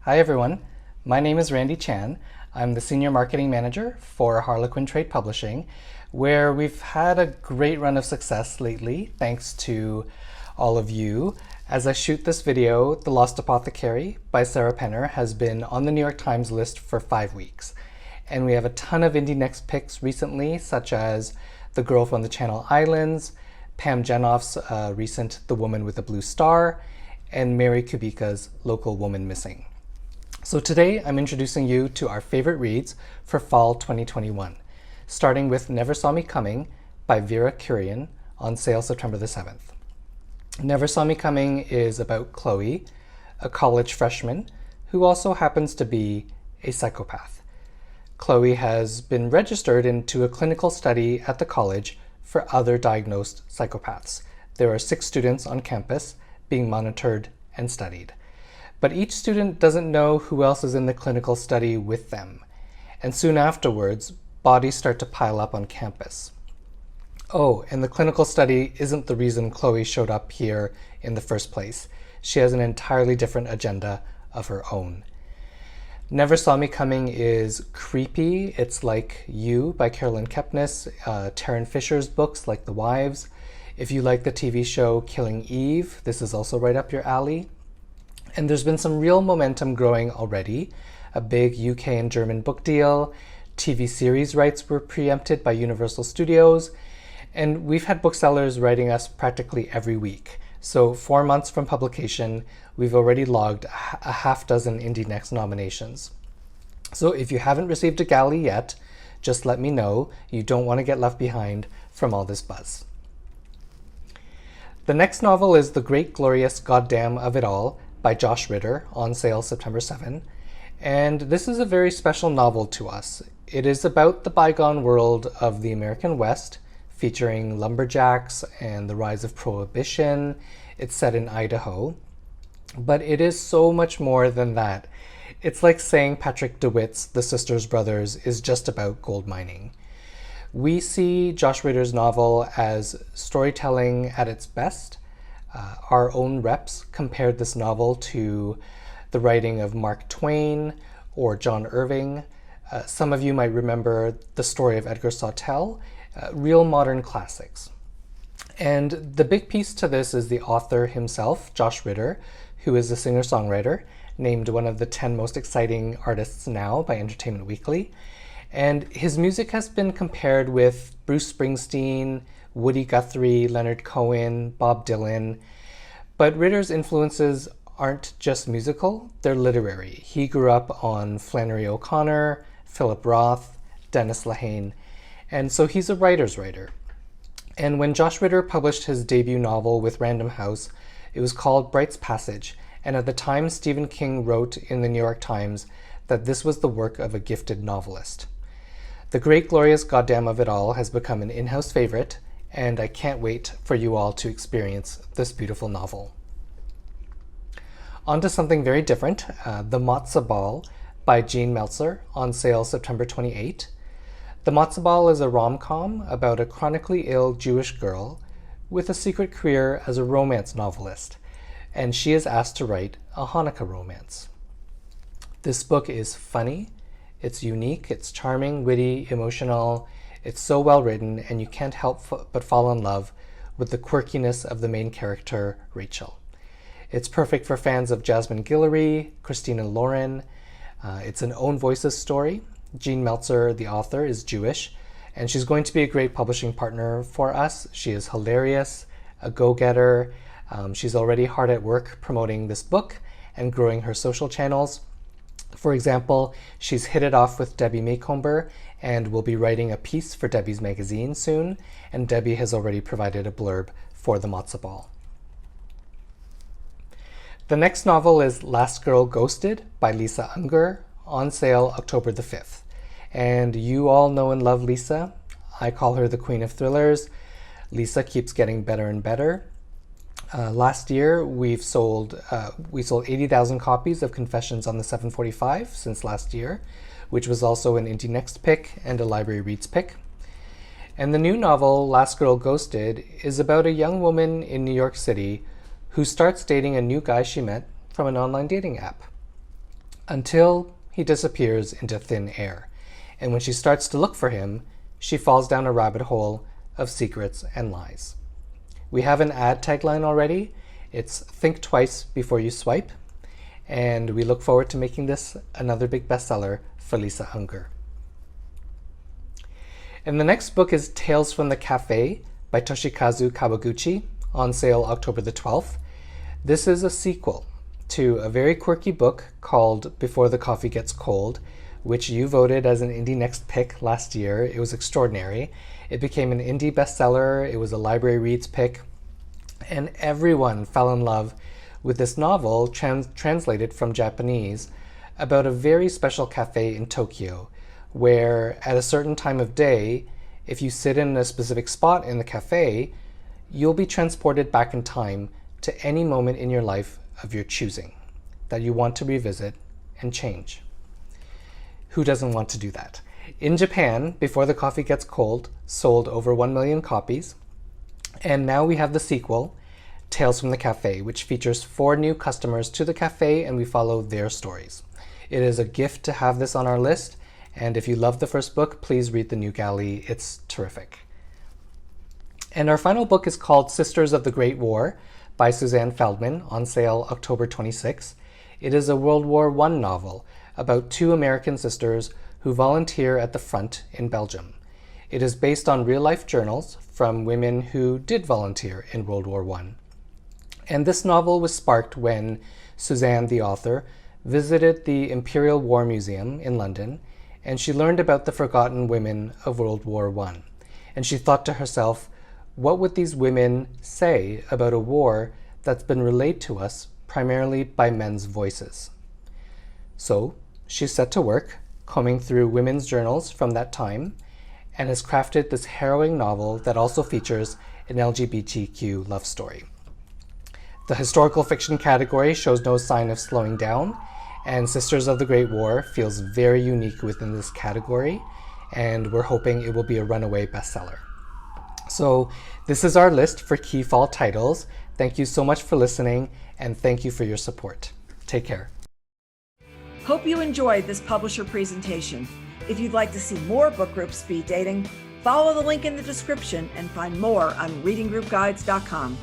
Hi everyone, my name is Randy Chan. I'm the Senior Marketing Manager for Harlequin Trade Publishing, where we've had a great run of success lately, thanks to all of you. As I shoot this video, The Lost Apothecary by Sarah Penner has been on the New York Times list for 5 weeks. And we have a ton of Indie Next picks recently, such as The Girl from the Channel Islands, Pam Jenoff's recent The Woman with the Blue Star, and Mary Kubica's Local Woman Missing. So today I'm introducing you to our favorite reads for fall 2021, starting with Never Saw Me Coming by Vera Kurian, on sale September the 7th. Never Saw Me Coming is about Chloe, a college freshman who also happens to be a psychopath. Chloe has been registered into a clinical study at the college for other diagnosed psychopaths. There are 6 students on campus being monitored and studied. But each student doesn't know who else is in the clinical study with them. And soon afterwards, bodies start to pile up on campus. Oh, and the clinical study isn't the reason Chloe showed up here in the first place. She has an entirely different agenda of her own. Never Saw Me Coming is creepy. It's like You by Carolyn Kepnes, Tarryn Fisher's books like The Wives. If you like the TV show Killing Eve, this is also right up your alley. And there's been some real momentum growing already. A big UK and German book deal, TV series rights were preempted by Universal Studios, and we've had booksellers writing us practically every week. So 4 months from publication, we've already logged a half dozen Indie Next nominations. So if you haven't received a galley yet, just let me know. You don't want to get left behind from all this buzz. The next novel is The Great Glorious Goddamn of It All by Josh Ritter, on sale September 7. And this is a very special novel to us. It is about the bygone world of the American West, featuring lumberjacks and the rise of Prohibition. It's set in Idaho. But it is so much more than that. It's like saying Patrick DeWitt's The Sisters Brothers is just about gold mining. We see Josh Ritter's novel as storytelling at its best. Our own reps compared this novel to the writing of Mark Twain or John Irving. Some of you might remember The Story of Edgar Sawtelle, real modern classics. And the big piece to this is the author himself, Josh Ritter, who is a singer-songwriter, named one of the 10 most exciting artists now by Entertainment Weekly. And his music has been compared with Bruce Springsteen, Woody Guthrie, Leonard Cohen, Bob Dylan. But Ritter's influences aren't just musical, they're literary. He grew up on Flannery O'Connor, Philip Roth, Dennis Lehane, and so he's a writer's writer. And when Josh Ritter published his debut novel with Random House, it was called Bright's Passage, and at the time Stephen King wrote in the New York Times that this was the work of a gifted novelist. The Great Glorious Goddamn of It All has become an in-house favorite, and I can't wait for you all to experience this beautiful novel. On to something very different, The Matzo Ball by Jean Meltzer, on sale September 28. The Matzo Ball is a rom-com about a chronically ill Jewish girl with a secret career as a romance novelist, and she is asked to write a Hanukkah romance. This book is funny, it's unique, it's charming, witty, emotional. It's so well written, and you can't help but fall in love with the quirkiness of the main character, Rachel. It's perfect for fans of Jasmine Guillory, Christina Lauren. It's an own voices story. Jean Meltzer, the author, is Jewish, and she's going to be a great publishing partner for us. She is hilarious, a go-getter. She's already hard at work promoting this book and growing her social channels. For example, she's hit it off with Debbie Maycomber and will be writing a piece for Debbie's magazine soon, and Debbie has already provided a blurb for The Matzo Ball. The next novel is Last Girl Ghosted by Lisa Unger, on sale October the 5th. And you all know and love Lisa. I call her the Queen of Thrillers. Lisa keeps getting better and better. Last year, we sold 80,000 copies of Confessions on the 745 since last year, which was also an Indie Next pick and a Library Reads pick. And the new novel, Last Girl Ghosted, is about a young woman in New York City who starts dating a new guy she met from an online dating app. until he disappears into thin air. And when she starts to look for him, she falls down a rabbit hole of secrets and lies. We have an ad tagline already. It's "Think twice before you swipe." And we look forward to making this another big bestseller for Lisa Unger. And the next book is Tales from the Cafe by Toshikazu Kawaguchi, on sale October the 12th. This is a sequel to a very quirky book called Before the Coffee Gets Cold, which you voted as an Indie Next pick last year. It was extraordinary. It became an indie bestseller. It was a library reads pick. And everyone fell in love with this novel translated from Japanese about a very special cafe in Tokyo, where at a certain time of day, if you sit in a specific spot in the cafe, you'll be transported back in time to any moment in your life of your choosing that you want to revisit and change. Who doesn't want to do that? In Japan, Before the Coffee Gets Cold sold over 1 million copies, and now we have the sequel, Tales from the Cafe, which features 4 new customers to the cafe, and we follow their stories. It is a gift to have this on our list, and if you love the first book, please read the new galley. It's terrific. And our final book is called Sisters of the Great War by Suzanne Feldman, on sale October 26. It is a World War I novel about 2 American sisters who volunteer at the front in Belgium. It is based on real-life journals from women who did volunteer in World War I. And this novel was sparked when Suzanne, the author, visited the Imperial War Museum in London, and she learned about the forgotten women of World War I. And she thought to herself, what would these women say about a war that's been relayed to us primarily by men's voices? So she set to work, combing through women's journals from that time, and has crafted this harrowing novel that also features an LGBTQ love story. The historical fiction category shows no sign of slowing down, and Sisters of the Great War feels very unique within this category, and we're hoping it will be a runaway bestseller. So this is our list for key fall titles. Thank you so much for listening, and thank you for your support. Take care. Hope you enjoyed this publisher presentation. If you'd like to see more book group speed dating, follow the link in the description and find more on readinggroupguides.com.